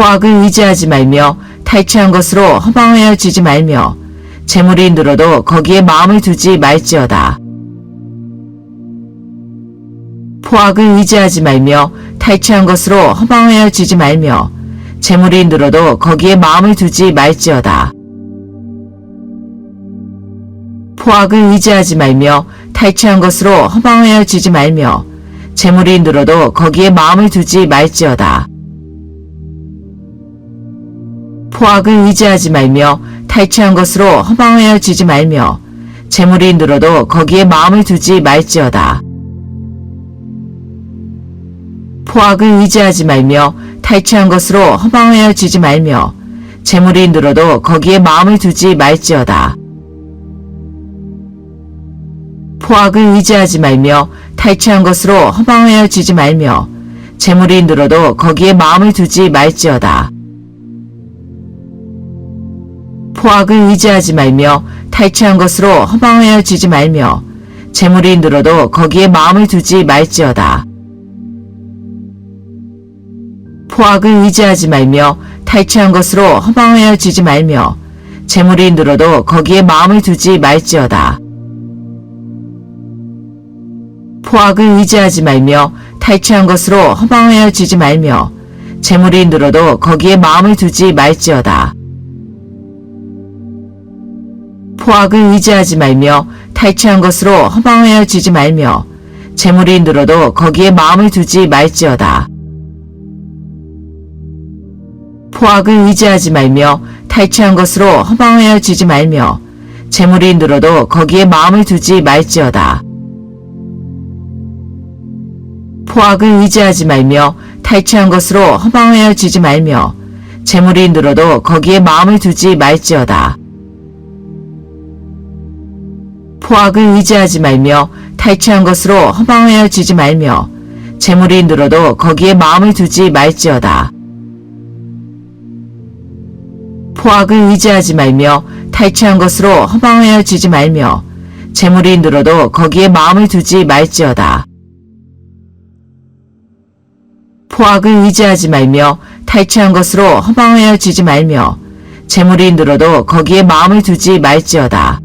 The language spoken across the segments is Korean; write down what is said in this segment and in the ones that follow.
포악을 의지하지 말며 탈취한 것으로 허망하여지지 말며 재물이 늘어도 거기에 마음을 두지 말지어다. 포악을 의지하지 말며 탈취한 것으로 허망하여지지 말며 재물이 늘어도 거기에 마음을 두지 말지어다. 포악을 의지하지 말며 탈취한 것으로 허망하여지지 말며 재물이 늘어도 거기에 마음을 두지 말지어다. 포악을 의지하지 말며 탈취한 것으로 허망하여지지 말며 재물이 늘어도 거기에 마음을 두지 말지어다. 포악을 의지하지 말며 탈취한 것으로 허망하여지지 말며 재물이 늘어도 거기에 마음을 두지 말지어다. 포악을 의지하지 말며 탈취한 것으로 허망하여지지 말며 재물이 늘어도 거기에 마음을 두지 말지어다. 포악을 의지하지 말며 탈취한 것으로 허망하여지지 말며 재물이 늘어도 거기에 마음을 두지 말지어다. 포악을 의지하지 말며 탈취한 것으로 허망하여지지 말며 재물이 늘어도 거기에 마음을 두지 말지어다. 포악을 의지하지 말며 탈취한 것으로 허망하여지지 말며 재물이 늘어도 거기에 마음을 두지 말지어다. 포악을 의지하지 말며 탈취한 것으로 허망하여지지 말며 재물이 늘어도 거기에 마음을 두지 말지어다. 포악을 의지하지 말며 탈취한 것으로 허망하여지지 말며 재물이 늘어도 거기에 마음을 두지 말지어다. 포악을 의지하지 말며 탈취한 것으로 허망하여지지 말며 재물이 늘어도 거기에 마음을 두지 말지어다. 포악을 의지하지 말며 탈취한 것으로 허망하여지지 말며 재물이 늘어도 거기에 마음을 두지 말지어다. 포악을 의지하지 말며 탈취한 것으로 허망하여지지 말며 재물이 늘어도 거기에 마음을 두지 말지어다. 포악을 의지하지 말며 탈취한 것으로 허망하여지지 말며 재물이 늘어도 거기에 마음을 두지 말지어다.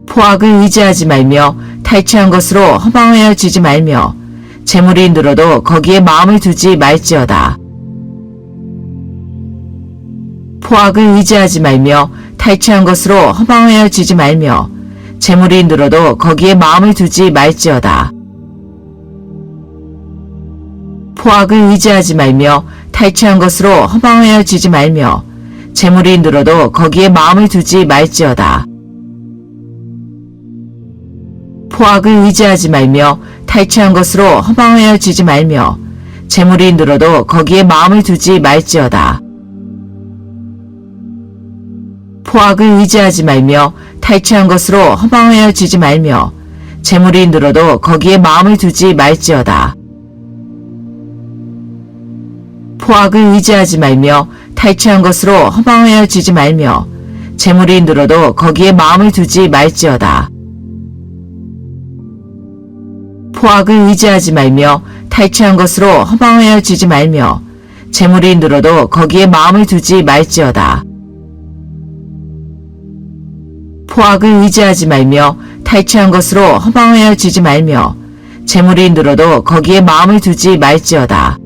포악을 의지하지 말며 탈취한 것으로 허망하여지지 말며 재물이 늘어도 거기에 마음을 두지 말지어다. 포악을 의지하지 말며 탈취한 것으로 허망하여지지 말며 재물이 늘어도 거기에 마음을 두지 말지어다. 포악을 의지하지 말며 탈취한 것으로 허망하여지지 말며 재물이 늘어도 거기에 마음을 두지 말지어다. 포악을 의지하지 말며 탈취한 것으로 허망하여지지 말며 재물이 늘어도 거기에 마음을 두지 말지어다. 포악을 의지하지 말며 탈취한 것으로 허망하여지지 말며 재물이 늘어도 거기에 마음을 두지 말지어다. 포악을 의지하지 말며 탈취한 것으로 허망하여지지 말며 재물이 늘어도 거기에 마음을 두지 말지어다. 포악을 의지하지 말며 탈취한 것으로 허망하여지지 말며 재물이 늘어도 거기에 마음을 두지 말지어다. 포악을 의지하지 말며 탈취한 것으로 허망하여지지 말며 재물이 늘어도 거기에 마음을 두지 말지어다.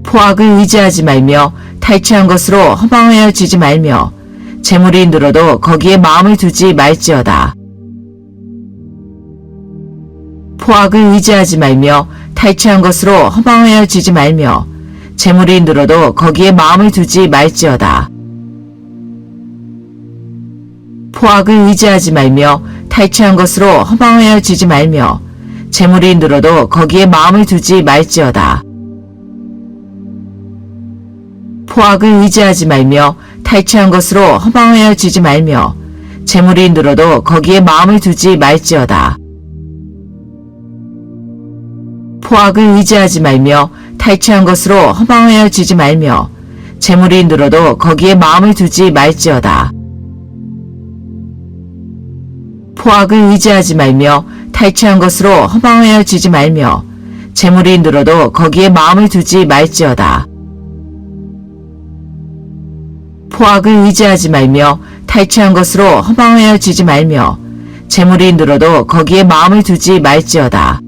포악을 의지하지 말며 탈취한 것으로 허망하여지지 말며 재물이 늘어도 거기에 마음을 두지 말지어다. 포악을 의지하지 말며 탈취한 것으로 허망하여지지 말며 재물이 늘어도 거기에 마음을 두지 말지어다. 포악을 의지하지 말며 탈취한 것으로 허망하여지지 말며 재물이 늘어도 거기에 마음을 두지 말지어다. 포악을 의지하지 말며 탈취한 것으로 허망하여지지 말며 재물이 늘어도 거기에 마음을 두지 말지어다. 포악을 의지하지 말며 탈취한 것으로 허망하여지지 말며 재물이 늘어도 거기에 마음을 두지 말지어다. 포악을 의지하지 말며 탈취한 것으로 허망하여지지 말며 재물이 늘어도 거기에 마음을 두지 말지어다. 포악을 의지하지 말며 탈취한 것으로 허망하여지지 말며 재물이 늘어도 거기에 마음을 두지 말지어다.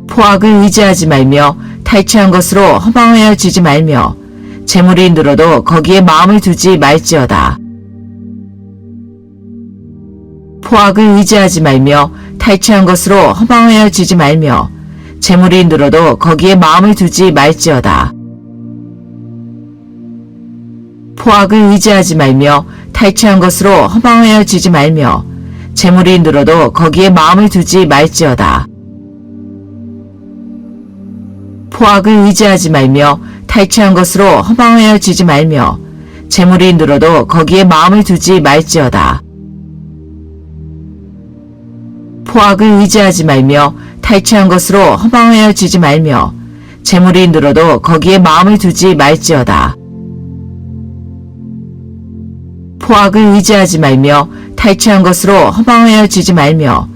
포악을 의지하지 말며 탈취한 것으로 허망하여지지 말며 재물이 늘어도 거기에 마음을 두지 말지어다. 포악을 의지하지 말며 탈취한 것으로 허망하여지지 말며 재물이 늘어도 거기에 마음을 두지 말지어다. 포악을 의지하지 말며 탈취한 것으로 허망하여지지 말며 재물이 늘어도 거기에 마음을 두지 말지어다. 포악을 의지하지 말며 탈취한 것으로 허망하여지지 말며 재물이 늘어도 거기에 마음을 두지 말지어다. 포악을 의지하지 말며 탈취한 것으로 허망하여지지 말며 재물이 늘어도 거기에 마음을 두지 말지어다. 포악을 의지하지 말며 탈취한 것으로 허망하여지지 말며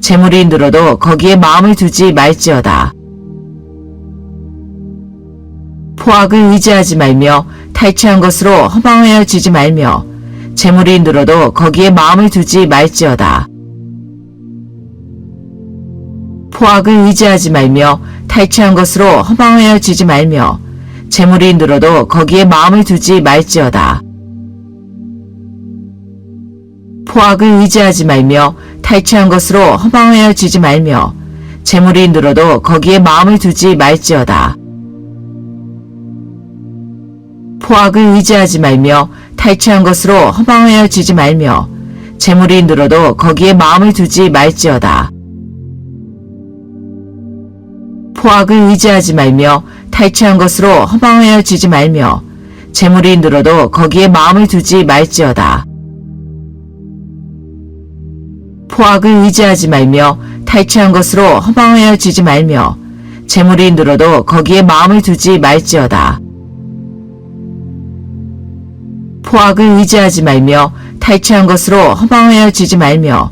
재물이 늘어도 거기에 마음을 두지 말지어다. 포악을 의지하지 말며 탈취한 것으로 허망하여지지 말며 재물이 늘어도 거기에 마음을 두지 말지어다. 포악을 의지하지 말며 탈취한 것으로 허망하여지지 말며 재물이 늘어도 거기에 마음을 두지 말지어다. 포악을 의지하지 말며 탈취한 것으로 허망하여지지 말며 재물이 늘어도 거기에 마음을 두지 말지어다. 포악을 의지하지 말며 탈취한 것으로 허망하여지지 말며 재물이 늘어도 거기에 마음을 두지 말지어다. 포악을 의지하지 말며 탈취한 것으로 허망하여지지 말며 재물이 늘어도 거기에 마음을 두지 말지어다. 포악을 의지하지 말며 탈취한 것으로 허망하여지지 말며 재물이 늘어도 거기에 마음을 두지 말지어다. 포악을 의지하지 말며 탈취한 것으로 허망하여지지 말며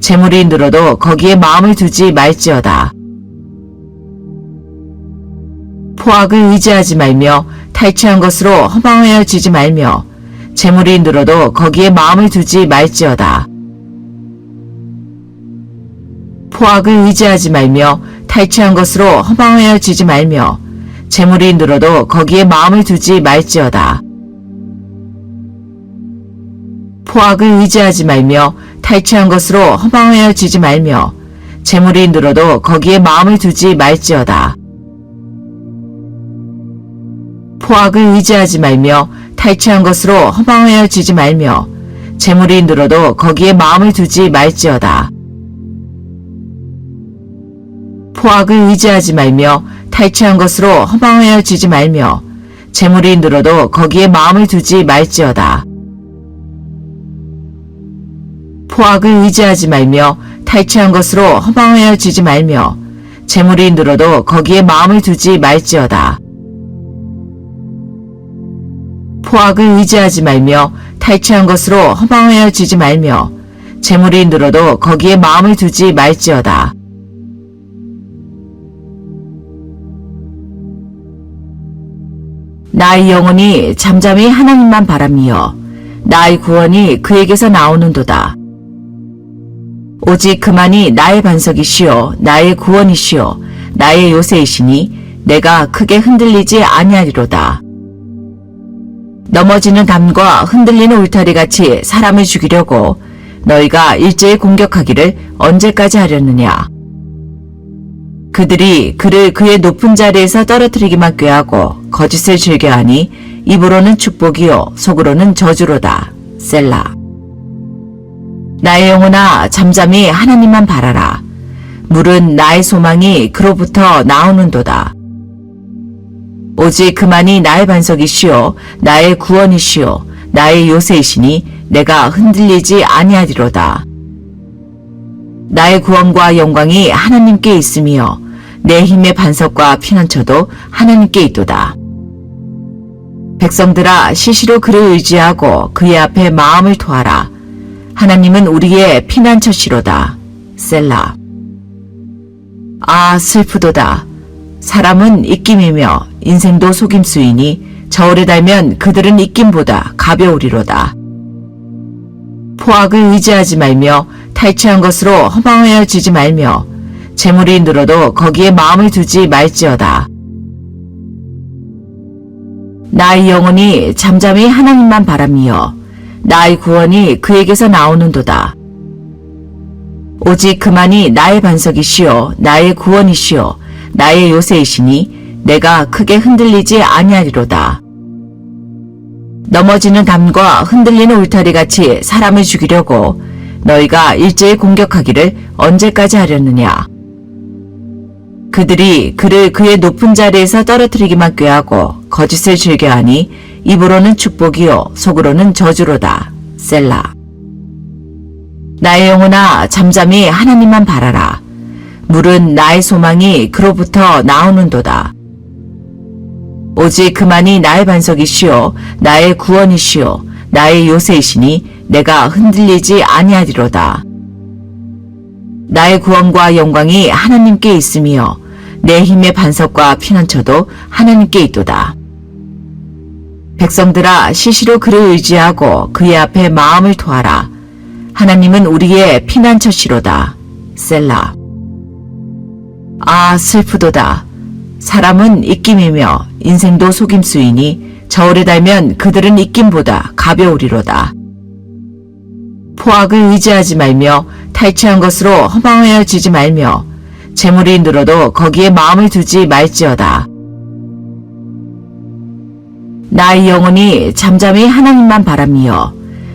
재물이 늘어도 거기에 마음을 두지 말지어다. 포악을 의지하지 말며 탈취한 것으로 허망하여지지 말며 재물이 늘어도 거기에 마음을 두지 말지어다. 포악을 의지하지 말며 탈취한 것으로 허망하여지지 말며 재물이 늘어도 거기에 마음을 두지 말지어다. 포악을 의지하지 말며 탈취한 것으로 허망하여지지 말며 재물이 늘어도 거기에 마음을 두지 말지어다. 포악을 의지하지 말며 탈취한 것으로 허망하여지지 말며 재물이 늘어도 거기에 마음을 두지 말지어다. 포악을 의지하지 말며 탈취한 것으로 허망하여지지 말며 재물이 늘어도 거기에 마음을 두지 말지어다. 포악을 의지하지 말며 탈취한 것으로 허망하여지지 말며 재물이 늘어도 거기에 마음을 두지 말지어다. 포악을 의지하지 말며 탈취한 것으로 허망하여지지 말며 재물이 늘어도 거기에 마음을 두지 말지어다. 나의 영혼이 잠잠히 하나님만 바라며 나의 구원이 그에게서 나오는도다. 오직 그만이 나의 반석이시요 나의 구원이시요 나의 요새이시니 내가 크게 흔들리지 아니하리로다. 넘어지는 담과 흔들리는 울타리같이 사람을 죽이려고 너희가 일제히 공격하기를 언제까지 하려느냐. 그들이 그를 그의 높은 자리에서 떨어뜨리기만 꾀하고 거짓을 즐겨하니 입으로는 축복이요 속으로는 저주로다. 셀라. 나의 영혼아 잠잠히 하나님만 바라라. 물은 나의 소망이 그로부터 나오는도다. 오직 그만이 나의 반석이시요 나의 구원이시요 나의 요새이시니 내가 흔들리지 아니하리로다. 나의 구원과 영광이 하나님께 있으며 내 힘의 반석과 피난처도 하나님께 있도다. 백성들아 시시로 그를 의지하고 그의 앞에 마음을 토하라. 하나님은 우리의 피난처시로다. 셀라. 아, 슬프도다. 사람은 입김이며 인생도 속임수이니 저울에 달면 그들은 입김보다 가벼우리로다. 포악을 의지하지 말며 탈취한 것으로 허망하여지지 말며 재물이 늘어도 거기에 마음을 두지 말지어다. 나의 영혼이 잠잠히 하나님만 바라며 나의 구원이 그에게서 나오는도다. 오직 그만이 나의 반석이시요 나의 구원이시요 나의 요새이시니 내가 크게 흔들리지 아니하리로다. 넘어지는 담과 흔들리는 울타리같이 사람을 죽이려고 너희가 일제히 공격하기를 언제까지 하려느냐. 그들이 그를 그의 높은 자리에서 떨어뜨리기만 꾀하고 거짓을 즐겨하니 입으로는 축복이요 속으로는 저주로다. 셀라. 나의 영혼아 잠잠히 하나님만 바라라. 물은 나의 소망이 그로부터 나오는도다. 오직 그만이 나의 반석이시요 나의 구원이시요 나의 요새이시니 내가 흔들리지 아니하리로다. 나의 구원과 영광이 하나님께 있으며 내 힘의 반석과 피난처도 하나님께 있도다. 백성들아 시시로 그를 의지하고 그의 앞에 마음을 토하라. 하나님은 우리의 피난처시로다. 셀라. 아, 슬프도다. 사람은 입김이며 인생도 속임수이니 저울에 달면 그들은 입김보다 가벼우리로다. 포악을 의지하지 말며 탈취한 것으로 허망하여지지 말며 재물이 늘어도 거기에 마음을 두지 말지어다. 나의 영혼이 잠잠히 하나님만 바라며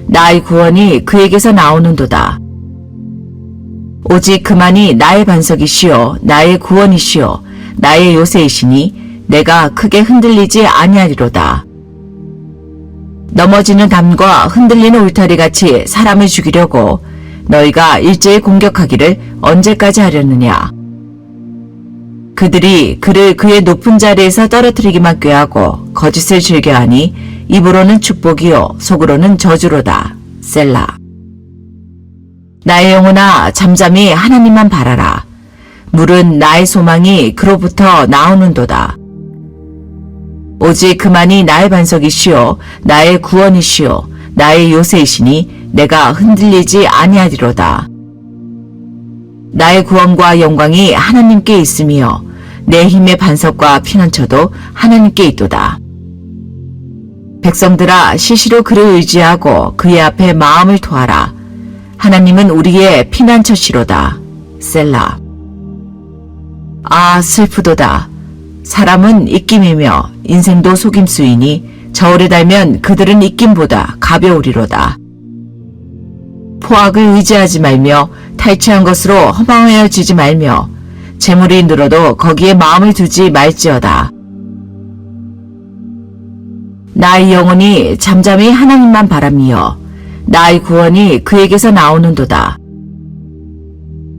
나의 구원이 그에게서 나오는도다. 오직 그만이 나의 반석이시요 나의 구원이시요 나의 요새이시니 내가 크게 흔들리지 아니하리로다. 넘어지는 담과 흔들리는 울타리같이 사람을 죽이려고 너희가 일제히 공격하기를 언제까지 하려느냐. 그들이 그를 그의 높은 자리에서 떨어뜨리기만 꾀하고 거짓을 즐겨하니 입으로는 축복이요 속으로는 저주로다. 셀라. 나의 영혼아 잠잠히 하나님만 바라라. 물은 나의 소망이 그로부터 나오는도다. 오직 그만이 나의 반석이시요 나의 구원이시요 나의 요새이시니 내가 흔들리지 아니하리로다. 나의 구원과 영광이 하나님께 있으며 내 힘의 반석과 피난처도 하나님께 있도다. 백성들아 시시로 그를 의지하고 그의 앞에 마음을 토하라. 하나님은 우리의 피난처시로다. 셀라. 아, 슬프도다. 사람은 입김이며 인생도 속임수이니 저울에 달면 그들은 입김보다 가벼우리로다. 포악을 의지하지 말며 탈취한 것으로 허망하여지지 말며 재물이 늘어도 거기에 마음을 두지 말지어다. 나의 영혼이 잠잠히 하나님만 바라며 나의 구원이 그에게서 나오는도다.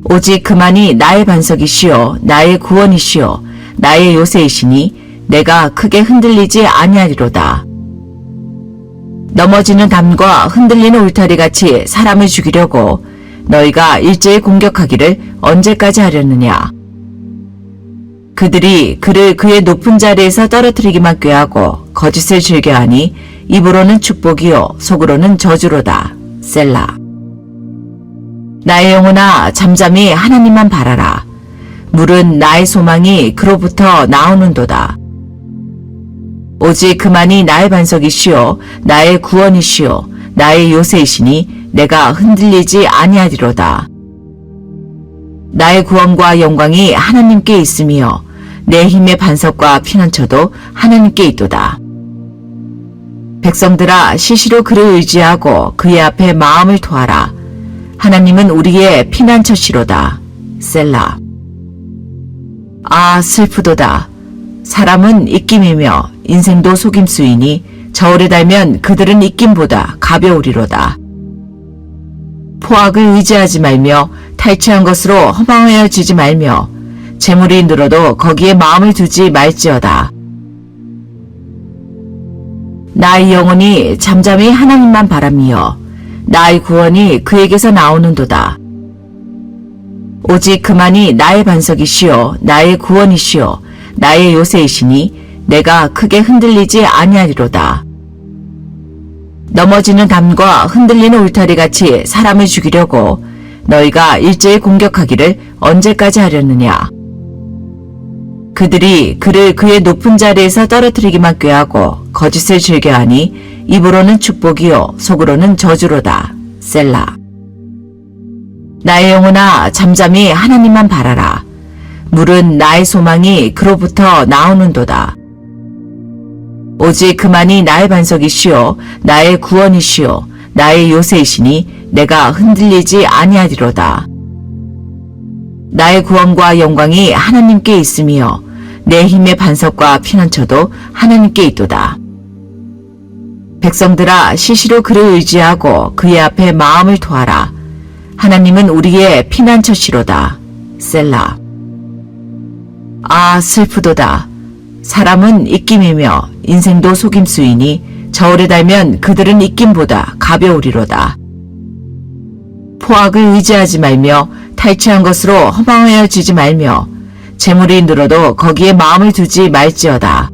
오직 그만이 나의 반석이시요 나의 구원이시요 나의 요새이시니 내가 크게 흔들리지 아니하리로다. 넘어지는 담과 흔들리는 울타리같이 사람을 죽이려고 너희가 일제히 공격하기를 언제까지 하려느냐. 그들이 그를 그의 높은 자리에서 떨어뜨리기만 꾀하고 거짓을 즐겨하니 입으로는 축복이요 속으로는 저주로다. 셀라. 나의 영혼아 잠잠히 하나님만 바라라. 물은 나의 소망이 그로부터 나오는도다. 오직 그만이 나의 반석이시요 나의 구원이시요 나의 요새이시니 내가 흔들리지 아니하리로다. 나의 구원과 영광이 하나님께 있으며 내 힘의 반석과 피난처도 하나님께 있도다. 백성들아 시시로 그를 의지하고 그의 앞에 마음을 토하라. 하나님은 우리의 피난처시로다. 셀라. 아, 슬프도다. 사람은 입김이며 인생도 속임수이니 저울에 달면 그들은 입김보다 가벼우리로다. 포악을 의지하지 말며 탈취한 것으로 허망하여지지 말며 재물이 늘어도 거기에 마음을 두지 말지어다. 나의 영혼이 잠잠히 하나님만 바라며 나의 구원이 그에게서 나오는도다. 오직 그만이 나의 반석이시요 나의 구원이시요 나의 요새이시니 내가 크게 흔들리지 아니하리로다. 넘어지는 담과 흔들리는 울타리같이 사람을 죽이려고 너희가 일제히 공격하기를 언제까지 하려느냐. 그들이 그를 그의 높은 자리에서 떨어뜨리기만 꾀하고 거짓을 즐겨하니 입으로는 축복이요 속으로는 저주로다. 셀라. 나의 영혼아 잠잠히 하나님만 바라라. 물은 나의 소망이 그로부터 나오는도다. 오직 그만이 나의 반석이시요 나의 구원이시요 나의 요새이시니 내가 흔들리지 아니하리로다. 나의 구원과 영광이 하나님께 있으며 내 힘의 반석과 피난처도 하나님께 있도다. 백성들아 시시로 그를 의지하고 그의 앞에 마음을 토하라. 하나님은 우리의 피난처시로다. 셀라. 아 슬프도다. 사람은 입김이며 인생도 속임수이니 저울에 달면 그들은 입김보다 가벼우리로다. 포악을 의지하지 말며 탈취한 것으로 허망하여지지 말며 재물이 늘어도 거기에 마음을 두지 말지어다.